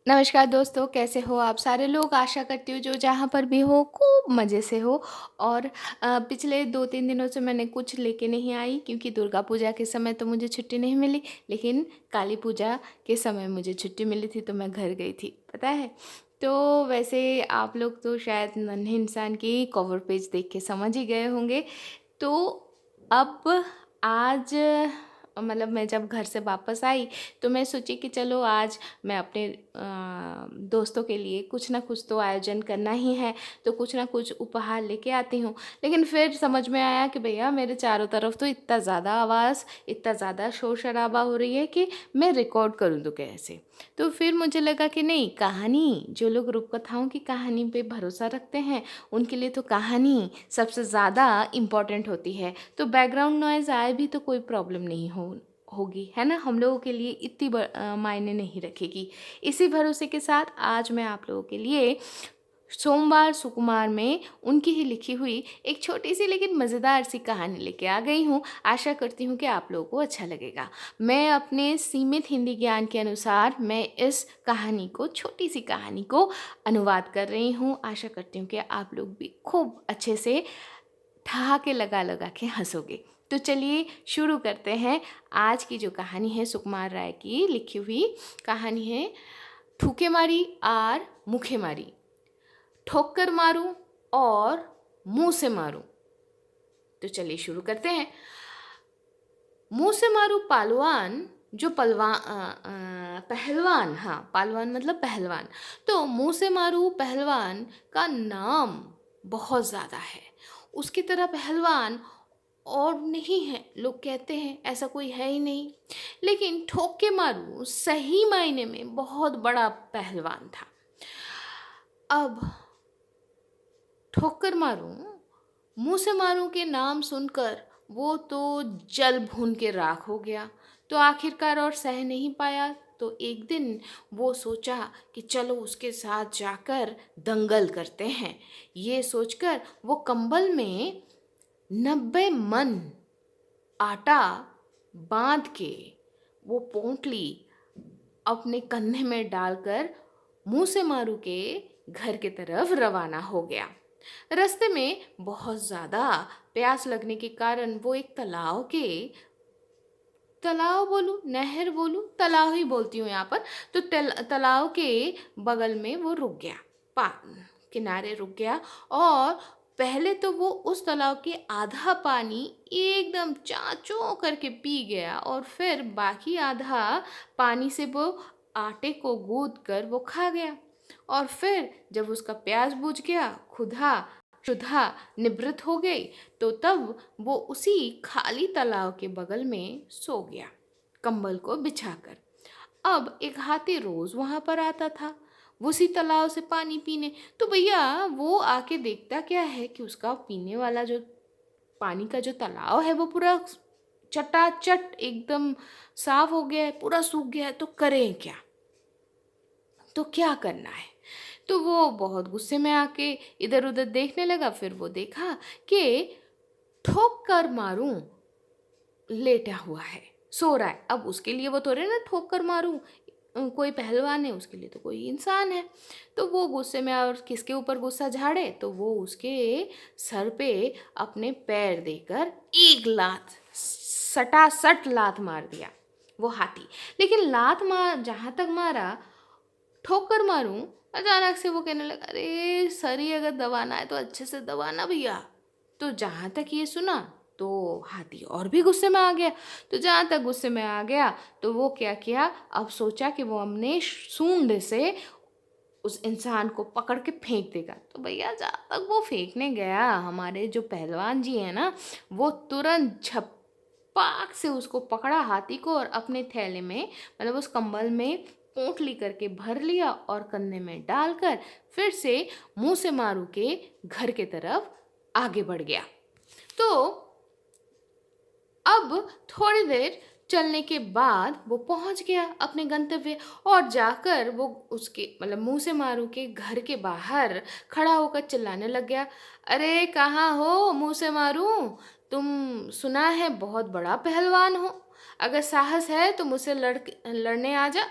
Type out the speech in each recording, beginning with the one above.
नमस्कार दोस्तों, कैसे हो आप सारे लोग? आशा करती हूँ जो जहाँ पर भी हो खूब मज़े से हो। और पिछले 2-3 दिनों से मैंने कुछ लेके नहीं आई क्योंकि दुर्गा पूजा के समय तो मुझे छुट्टी नहीं मिली, लेकिन काली पूजा के समय मुझे छुट्टी मिली थी तो मैं घर गई थी, पता है? तो वैसे आप लोग तो शायद नन्हे इंसान की कवर पेज देख के समझ ही गए होंगे। तो अब आज मतलब मैं जब घर से वापस आई तो मैं सोची कि चलो आज मैं अपने दोस्तों के लिए कुछ ना कुछ तो आयोजन करना ही है, तो कुछ ना कुछ उपहार लेके आती हूँ। लेकिन फिर समझ में आया कि भैया मेरे चारों तरफ तो इतना ज़्यादा आवाज़, इतना ज़्यादा शोर शराबा हो रही है कि मैं रिकॉर्ड करूँ तो कैसे। तो फिर मुझे लगा कि नहीं, कहानी, जो लोग रूपकथाओं की कहानी पे भरोसा रखते हैं उनके लिए तो कहानी सबसे ज़्यादा इम्पोर्टेंट होती है। तो बैकग्राउंड नॉइज़ आए भी तो कोई प्रॉब्लम नहीं होगी, है ना? हम लोगों के लिए इतनी मायने नहीं रखेगी। इसी भरोसे के साथ आज मैं आप लोगों के लिए सोमवार सुकुमार में उनकी ही लिखी हुई एक छोटी-सी लेकिन मज़ेदार सी कहानी लेके आ गई हूँ। आशा करती हूँ कि आप लोगों को अच्छा लगेगा। मैं अपने सीमित हिंदी ज्ञान के अनुसार मैं इस कहानी को, छोटी-सी कहानी को अनुवाद कर रही हूँ। आशा करती हूँ कि आप लोग भी खूब अच्छे से ठहाके लगा-लगा के हँसोगे। तो चलिए शुरू करते हैं। आज की जो कहानी है सुकुमार राय की लिखी हुई कहानी है, ठूके मारी और मुखे मारी। ठोकर मारूं और मुंह से मारूं। तो चलिए शुरू करते हैं। मुंह से मारूं पालवान, जो पहलवान, हाँ पालवान मतलब पहलवान। तो मुंह से मारूं पहलवान का नाम बहुत ज़्यादा है। उसकी तरह पहलवान और नहीं है, लोग कहते हैं ऐसा कोई है ही नहीं। लेकिन ठोक के मारूं सही मायने में बहुत बड़ा पहलवान था। अब ठोकर मारूं, मुंह से मारूं के नाम सुनकर वो तो जल भून के राख हो गया। तो आखिरकार और सह नहीं पाया, तो एक दिन वो सोचा कि चलो उसके साथ जाकर दंगल करते हैं। ये सोचकर वो कंबल में 90 मन आटा बांध के वो पोंटली अपने कंधे में डालकर मुंह से मारू के घर के तरफ रवाना हो गया। रास्ते में बहुत ज़्यादा प्यास लगने के कारण वो एक तालाब बोलूं, नहर बोलूं, तालाब ही बोलती हूँ यहाँ पर। तो तालाब के बगल में वो रुक गया, पा किनारे रुक गया। और पहले तो वो उस तालाब के आधा पानी एकदम चाचो करके पी गया, और फिर बाकी आधा पानी से वो आटे को गूंद कर वो खा गया। और फिर जब उसका प्यास बुझ गया, खुदा क्षुधा निवृत्त हो गई, तो तब वो उसी खाली तालाब के बगल में सो गया, कंबल को बिछाकर। अब एक हाथी रोज वहां पर आता था उसी तालाब से पानी पीने। तो भैया वो आके देखता क्या है कि उसका पीने वाला जो पानी का जो तालाब है वो पूरा चटाचट एकदम साफ हो गया है, पूरा सूख गया है। तो करें क्या, तो क्या करना है? तो वो बहुत गुस्से में आके इधर उधर देखने लगा। फिर वो देखा कि ठोक कर मारूं लेटा हुआ है, सो रहा है। अब उसके लिए वो थोड़े ना ठोक कर मारूं, कोई पहलवान है, उसके लिए तो कोई इंसान है। तो वो गुस्से में, और किसके ऊपर गुस्सा झाड़े, तो वो उसके सर पे अपने पैर देकर एक लात, सटासट लात मार दिया वो हाथी। लेकिन लात मार जहां तक मारा, ठोकर मारूं, अचानक से वो कहने लगा, अरे सर ही अगर दबाना है तो अच्छे से दबाना भैया। तो जहां तक ये सुना तो हाथी और भी गुस्से में आ गया। तो जहां तक गुस्से में आ गया तो वो क्या किया, अब सोचा कि वो अपने सूंड से उस इंसान को पकड़ के फेंक देगा। तो भैया जहाँ तक वो फेंकने गया, हमारे जो पहलवान जी है ना, वो तुरंत झपाक से उसको पकड़ा हाथी को, और अपने थैले में, मतलब उस कंबल में पोंटली करके भर लिया और कंधे में डालकर फिर से मुंह से मारू के घर के तरफ आगे बढ़ गया। तो अब थोड़ी देर चलने के बाद वो पहुंच गया अपने गंतव्य, और जाकर वो उसके मतलब मुंह से मारू के घर के बाहर खड़ा होकर चिल्लाने लग गया, अरे कहाँ हो मुंह से मारू, तुम सुना है बहुत बड़ा पहलवान हो, अगर साहस है तो मुझसे लड़ने आ जा।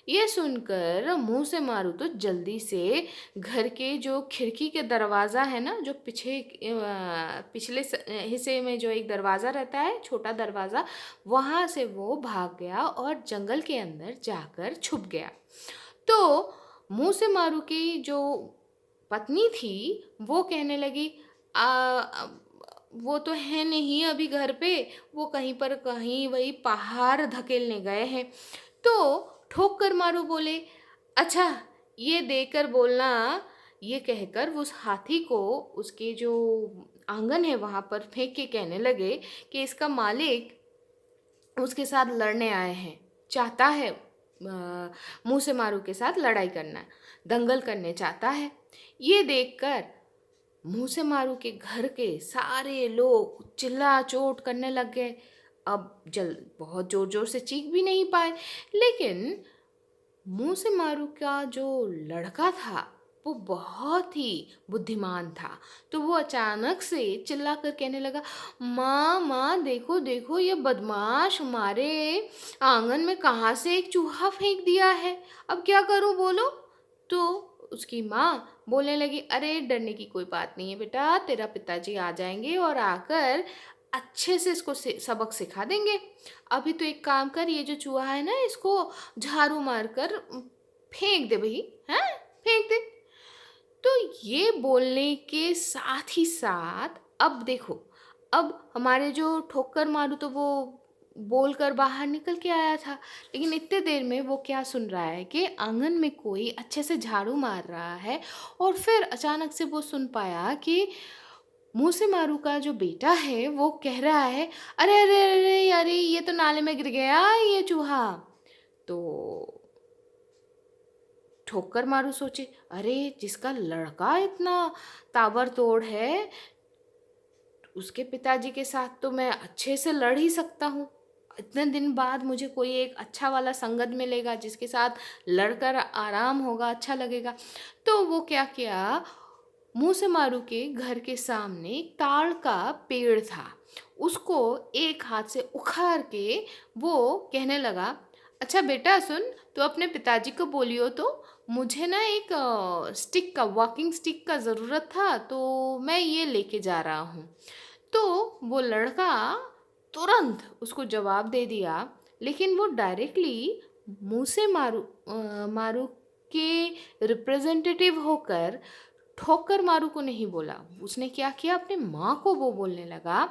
ये सुनकर मुंह से मारू तो जल्दी से घर के जो खिड़की के दरवाज़ा है ना, जो पिछले हिस्से में जो एक दरवाज़ा रहता है, छोटा दरवाज़ा, वहाँ से वो भाग गया और जंगल के अंदर जाकर छुप गया। तो मुंह से मारू की जो पत्नी थी वो कहने लगी, वो तो है नहीं अभी घर पे, वो कहीं पर कहीं वही पहाड़ धकेलने गए हैं। तो ठोक कर मारू बोले, अच्छा ये देकर बोलना, ये कहकर वो उस हाथी को उसके जो आंगन है वहाँ पर फेंक के कहने लगे कि इसका मालिक उसके साथ लड़ने आए हैं, चाहता है मुंह से मारू के साथ लड़ाई करना, दंगल करने चाहता है। ये देखकर मुंह से मारू के घर के सारे लोग चिल्ला चोट करने लग गए। अब जल बहुत जोर जोर से चीख भी नहीं पाए, लेकिन मुंह से मारू का जो लड़का था वो बहुत ही बुद्धिमान था। तो वो अचानक से चिल्ला कर कहने लगा, माँ माँ देखो देखो, ये बदमाश हमारे आंगन में कहाँ से एक चूहा फेंक दिया है, अब क्या करूँ बोलो। तो उसकी माँ बोलने लगी, अरे डरने की कोई बात नहीं है बेटा, तेरा पिताजी आ जाएंगे और आकर अच्छे से इसको सबक सिखा देंगे। अभी तो एक काम कर, ये जो चूहा है ना, इसको झाड़ू मारकर फेंक दे भाई, हैं, फेंक दे। तो ये बोलने के साथ ही साथ अब देखो, अब हमारे जो ठोकर मारू तो वो बोलकर बाहर निकल के आया था, लेकिन इतने देर में वो क्या सुन रहा है कि आंगन में कोई अच्छे से झाड़ू मार रहा है। और फिर अचानक से वो सुन पाया कि मुंह से मारू का जो बेटा है वो कह रहा है, अरे अरे अरे अरे, ये तो नाले में गिर गया ये चूहा। तो ठोकर मारू सोचे, अरे जिसका लड़का इतना ताबड़तोड़ है, उसके पिताजी के साथ तो मैं अच्छे से लड़ ही सकता हूँ। इतने दिन बाद मुझे कोई एक अच्छा वाला संगत मिलेगा जिसके साथ लड़कर आराम होगा, अच्छा लगेगा। तो वो क्या किया, मुंह से मारू के घर के सामने एक ताड़ का पेड़ था, उसको एक हाथ से उखाड़ के वो कहने लगा, अच्छा बेटा सुन, तो अपने पिताजी को बोलियो तो मुझे ना एक स्टिक का, वॉकिंग स्टिक का ज़रूरत था, तो मैं ये लेके जा रहा हूँ। तो वो लड़का तुरंत उसको जवाब दे दिया, लेकिन वो डायरेक्टली मुंह से मारू के रिप्रेजेंटेटिव होकर ठोकर मारू को नहीं बोला। उसने क्या किया, अपने माँ को वो बोलने लगा,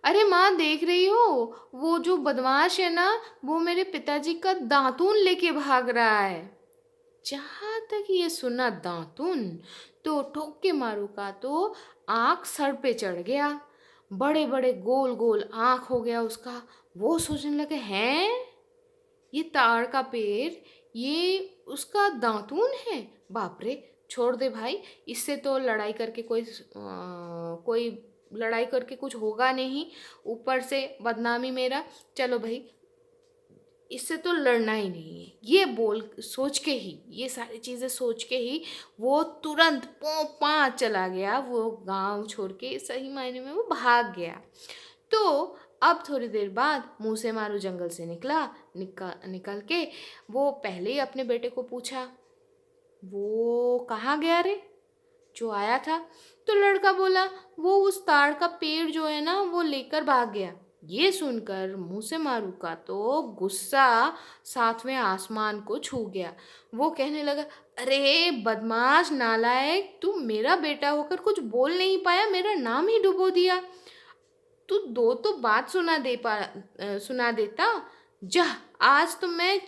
अरे माँ देख रही हो, वो जो बदमाश है ना, वो मेरे पिताजी का दातून लेके भाग रहा है। जहाँ तक ये सुना दातून, तो ठोके मारू का तो आँख सर पे चढ़ गया, बड़े बड़े गोल गोल आँख हो गया उसका। वो सोचने लगे, हैं ये ताड़ का पेड़, ये उसका दातून है, बाप रे, छोड़ दे भाई, इससे तो लड़ाई करके कोई लड़ाई करके कुछ होगा नहीं, ऊपर से बदनामी मेरा, चलो भाई इससे तो लड़ना ही नहीं है। ये बोल सोच के ही, ये सारी चीज़ें सोच के ही वो तुरंत पौ पा चला गया, वो गांव छोड़ के, सही मायने में वो भाग गया। तो अब थोड़ी देर बाद मुंह से मारू जंगल से निकल के वो पहले ही अपने बेटे को पूछा, वो कहाँ गया रे जो आया था। तो लड़का बोला, वो उस ताड़ का पेड़ जो है ना वो लेकर भाग गया। ये सुनकर मुंह से मारू का तो गुस्सा सातवें आसमान को छू गया। वो कहने लगा, अरे बदमाश नालायक, तू मेरा बेटा होकर कुछ बोल नहीं पाया, मेरा नाम ही डुबो दिया। तू दो तो बात सुना देता। जा, आज तो मैं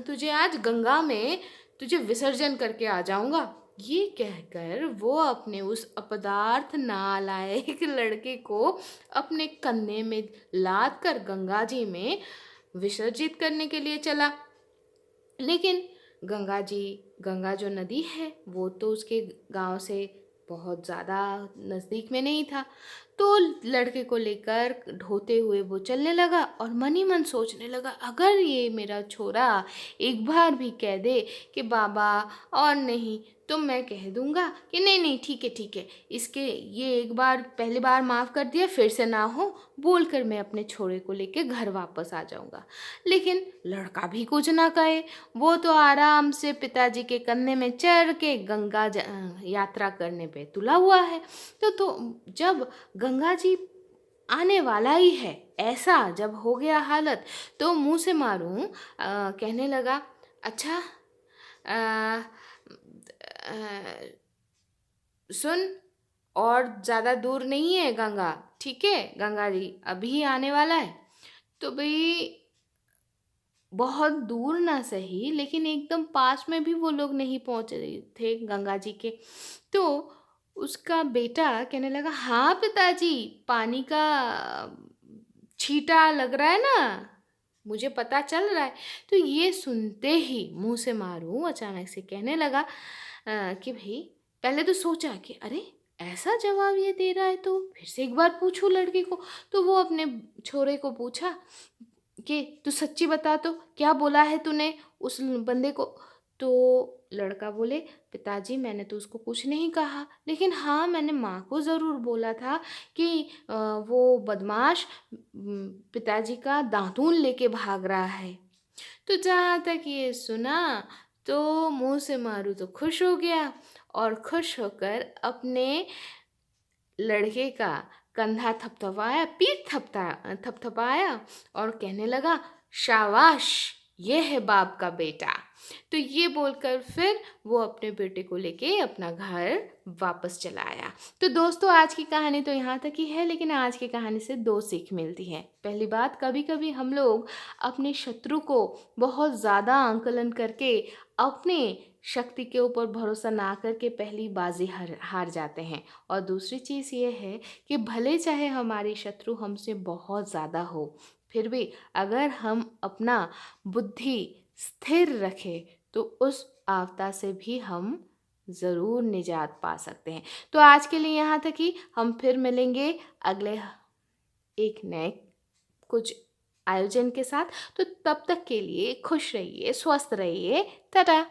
तुझे आज गंगा में तुझे विसर्जन करके आ जाऊंगा। ये कहकर वो अपने उस अपदार्थ नालायक लड़के को अपने कंधे में लाद कर गंगा जी में विसर्जित करने के लिए चला। लेकिन गंगा जो नदी है वो तो उसके गांव से बहुत ज़्यादा नज़दीक में नहीं था। तो लड़के को लेकर ढोते हुए वो चलने लगा और मन ही मन सोचने लगा, अगर ये मेरा छोरा एक बार भी कह दे कि बाबा और नहीं, तो मैं कह दूंगा कि नहीं नहीं ठीक है, इसके ये एक बार पहली बार माफ़ कर दिया, फिर से ना हो बोलकर मैं अपने छोरे को लेके घर वापस आ जाऊंगा। लेकिन लड़का भी कुछ ना कहे, वो तो आराम से पिताजी के कंधे में चढ़ के यात्रा करने पे तुला हुआ है। तो जब गंगा जी आने वाला ही है, ऐसा जब हो गया हालत, तो मुंह से मारूं कहने लगा, अच्छा अ, अ, सुन, और ज़्यादा दूर नहीं है गंगा, ठीक है, गंगा जी अभी आने वाला है। तो भाई बहुत दूर ना सही, लेकिन एकदम पास में भी वो लोग नहीं पहुंच रहे थे गंगा जी के। तो उसका बेटा कहने लगा, हाँ पिताजी, पानी का छींटा लग रहा है ना, मुझे पता चल रहा है। तो ये सुनते ही मुंह से मारू अचानक से कहने लगा कि भाई, पहले तो सोचा कि अरे ऐसा जवाब ये दे रहा है, तो फिर से एक बार पूछूं लड़के को। तो वो अपने छोरे को पूछा कि तू सच्ची बता, तो क्या बोला है तूने उस बंदे को। तो लड़का बोले, पिताजी मैंने तो उसको कुछ नहीं कहा, लेकिन हाँ मैंने माँ को ज़रूर बोला था कि वो बदमाश पिताजी का दातून लेके भाग रहा है। तो जहाँ तक ये सुना, तो मुंह से मारू तो खुश हो गया और खुश होकर अपने लड़के का कंधा थपथपाया, पीठ थपथपाया और कहने लगा, शाबाश, ये है बाप का बेटा। तो ये बोलकर फिर वो अपने बेटे को लेके अपना घर वापस चला आया। तो दोस्तों, आज की कहानी तो यहाँ तक ही है, लेकिन आज की कहानी से दो सीख मिलती है। पहली बात, कभी कभी हम लोग अपने शत्रु को बहुत ज़्यादा आंकलन करके अपने शक्ति के ऊपर भरोसा ना करके पहली बाजी हार हार जाते हैं। और दूसरी चीज़ ये है कि भले चाहे हमारी शत्रु हमसे बहुत ज़्यादा हो, फिर भी अगर हम अपना बुद्धि स्थिर रखें, तो उस आपदा से भी हम ज़रूर निजात पा सकते हैं। तो आज के लिए यहाँ तक ही, हम फिर मिलेंगे अगले एक नए कुछ आयोजन के साथ। तो तब तक के लिए खुश रहिए, स्वस्थ रहिए, टाटा।